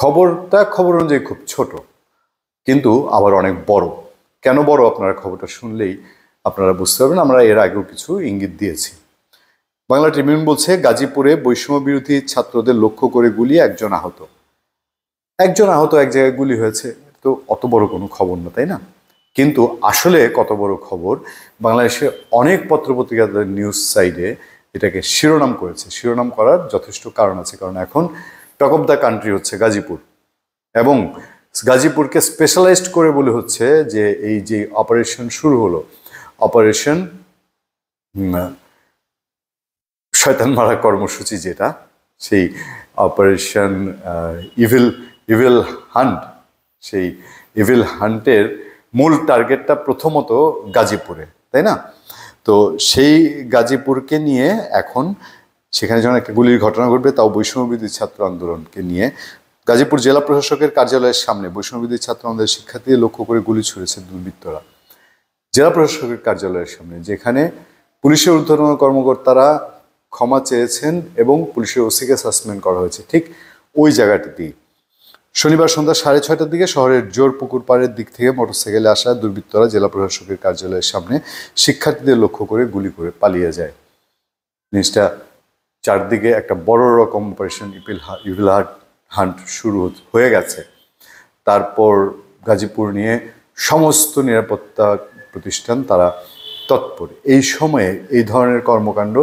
খবর অনুযায়ী খুব ছোট, কিন্তু আবার অনেক বড়। কেন বড় আপনারা খবরটা শুনলেই আপনারা বুঝতে পারবেন। আমরা এর আগেও কিছু ইঙ্গিত দিয়েছি। বাংলা ট্রিবিউন বলছে, গাজীপুরে বৈষম্য বিরোধী ছাত্রদের লক্ষ্য করে গুলি, একজন আহত। এক জায়গায় গুলি হয়েছে, তো অত বড় কোনো খবর না, তাই না? কিন্তু আসলে কত বড় খবর, বাংলাদেশে অনেক পত্রপত্রিকাদের নিউজ সাইডে এটাকে শিরোনাম করেছে। শিরোনাম করার যথেষ্ট কারণ আছে, কারণ এখন টক অফ দ্য কান্ট্রি হচ্ছে গাজীপুর, এবং গাজীপুরকে স্পেশালাইজড করে বলে হচ্ছে যে এই যে অপারেশন শুরু হলো, অপারেশন শয়তান মারা কর্মসূচি, যেটা সেই অপারেশন ইভিল হান্ট, সেই ইভিল হান্টের মূল টার্গেটটা প্রথমত গাজীপুরে, তাই না? তো সেই গাজীপুরকে নিয়ে এখন সেখানে যখন একটা গুলির ঘটনা ঘটবে, তাও বৈষম্যবিরোধী ছাত্র আন্দোলনকে নিয়ে, গাজীপুর জেলা প্রশাসকের কার্যালয়ের সামনে বৈষম্যবিরোধী ছাত্র আন্দোলনের শিক্ষার্থীদের লক্ষ্য করে গুলি ছুড়েছে দুর্বৃত্তরা। জেলা প্রশাসকের কার্যালয়ের সামনে, যেখানে পুলিশের ঊর্ধ্বতন কর্মকর্তারা ক্ষমা চেয়েছেন এবং পুলিশের ওসিকে সাসপেন্ড করা হয়েছে, ঠিক ওই জায়গাটিতেই শনিবার সন্ধ্যা 6:30টার দিকে শহরের জোরপুকুর পাড়ের দিক থেকে মোটরসাইকেলে আসা দুর্বৃত্তরা জেলা প্রশাসকের কার্যালয়ের সামনে শিক্ষার্থীদের লক্ষ্য করে গুলি করে পালিয়ে যায়। জিনিসটা চারদিকে একটা বড় রকম অপারেশন ইভিল হান্ট শুরু হয়ে গেছে। তারপর গাজীপুর নিয়ে সমস্ত নিরাপত্তা প্রতিষ্ঠান তারা তৎপর। এই সময়ে এই ধরনের কর্মকাণ্ড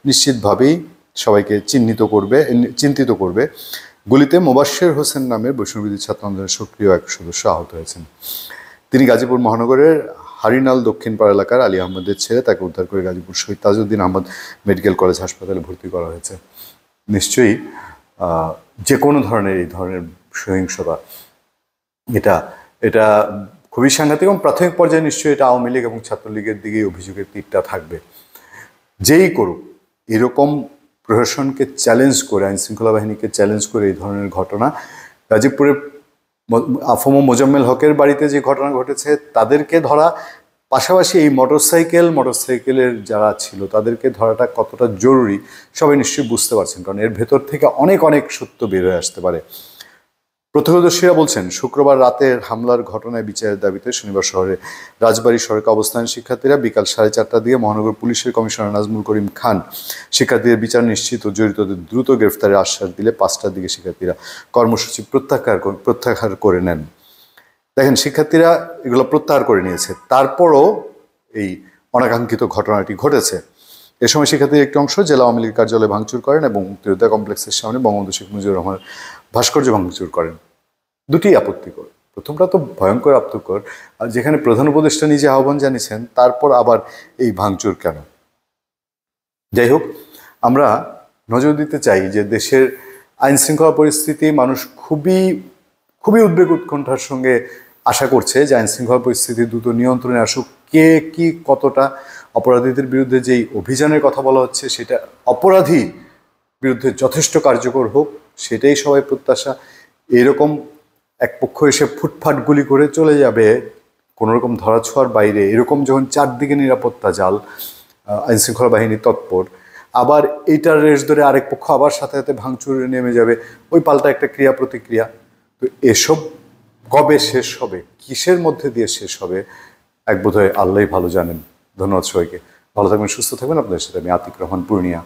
নিশ্চিতভাবেই সবাইকে চিন্তিত করবে। গুলিতে মোবাশ্বের হোসেন নামের বৈষম্যবিরোধী ছাত্র আন্দোলনের সক্রিয় এক সদস্য আহত হয়েছেন। তিনি গাজীপুর মহানগরের হারিনাল দক্ষিণপাড়া এলাকার আলী আহমেদের ছেলে। তাকে উদ্ধার করে গাজীপুর শহীদ তাজউদ্দিন আহমদ মেডিকেল কলেজ হাসপাতালে ভর্তি করা হয়েছে। নিশ্চয়ই যে কোনো ধরনের এই ধরনের সহিংসতা এটা খুবই সাংঘাতিক, এবং প্রাথমিক পর্যায়ে নিশ্চয়ই এটা আওয়ামী লীগ এবং ছাত্রলীগের দিকেই অভিযোগের তীরটা থাকবে। যেই করুক, এরকম প্রশাসনকে চ্যালেঞ্জ করে, আইনশৃঙ্খলা বাহিনীকে চ্যালেঞ্জ করে এই ধরনের ঘটনা, গাজীপুরে আফম মোজাম্মেল হকের বাড়িতে যে ঘটনা ঘটেছে তাদেরকে ধরা, পাশাপাশি এই মোটরসাইকেলের যারা ছিল তাদেরকে ধরাটা কতটা জরুরি সবাই নিশ্চয়ই বুঝতে পারছেন, কারণ এর ভেতর থেকে অনেক সত্য বের হয়ে আসতে পারে। প্রত্যক্ষদর্শীরা বলছেন, শুক্রবার রাতের হামলার ঘটনায় বিচারের দাবিতে শনিবার শহরে রাজবাড়ী সড়কে অবস্থান শিক্ষার্থীরা বিকাল 4:30টার দিকে মহানগর পুলিশের কমিশনার নাজমুল করিম খান শিক্ষার্থীদের বিচার নিশ্চিত ও জড়িতদের দ্রুত গ্রেফতারের আশ্বাস দিলে 5টার দিকে শিক্ষার্থীরা কর্মসূচি প্রত্যাহার করে নেন। দেখেন, শিক্ষার্থীরা এগুলো প্রত্যাহার করে নিয়েছে, তারপরও এই অনাকাঙ্ক্ষিত ঘটনাটি ঘটেছে। এ সময় শিক্ষার্থীর একটি অংশ জেলা আওয়ামী লীগ কার্যালয় ভাঙচুর করেন এবং মুক্তিযোদ্ধা কমপ্লেক্সের সামনে বঙ্গবন্ধু শেখ মুজিবুর রহমানের ভাস্কর্য ভাঙচুর করেন। দুটি আপত্তিকর। প্রথমটা তো ভয়ঙ্কর আপত্তিকর, আর যেখানে প্রধান উপদেষ্টা নিজে আহ্বান জানিয়েছেন, তারপর আবার এই ভাঙচুর কেন? যাই হোক, আমরা নজর দিতে চাই যে দেশের আইন শৃঙ্খলা পরিস্থিতি, মানুষ খুবই উদ্বেগ উৎকণ্ঠার সঙ্গে আশা করছে যে আইন শৃঙ্খলা পরিস্থিতি দ্রুত নিয়ন্ত্রণে আসুক। কে কি কতটা অপরাধীদের বিরুদ্ধে যেই অভিযানের কথা বলা হচ্ছে, সেটা অপরাধী বিরুদ্ধে যথেষ্ট কার্যকর হোক, সেটাই সবাই প্রত্যাশা। এরকম এক পক্ষ এসে ফুটফাট গুলি করে চলে যাবে কোনোরকম ধরাছোঁয়ার বাইরে, এরকম যখন চারদিকে নিরাপত্তা জাল, আইনশৃঙ্খলা বাহিনী তৎপর, আবার এইটার রেস ধরে আরেক পক্ষ আবার সাথে সাথে ভাঙচুরে নেমে যাবে, ওই পাল্টা একটা ক্রিয়া প্রতিক্রিয়া। তো এসব কবে শেষ হবে, কিসের মধ্যে দিয়ে শেষ হবে, এক বোধহয় আল্লাহই ভালো জানেন। ধন্যবাদ সবাইকে, ভালো থাকবেন, সুস্থ থাকবেন। আপনাদের সাথে আমি আতিক রহমান, পূর্ণিয়া।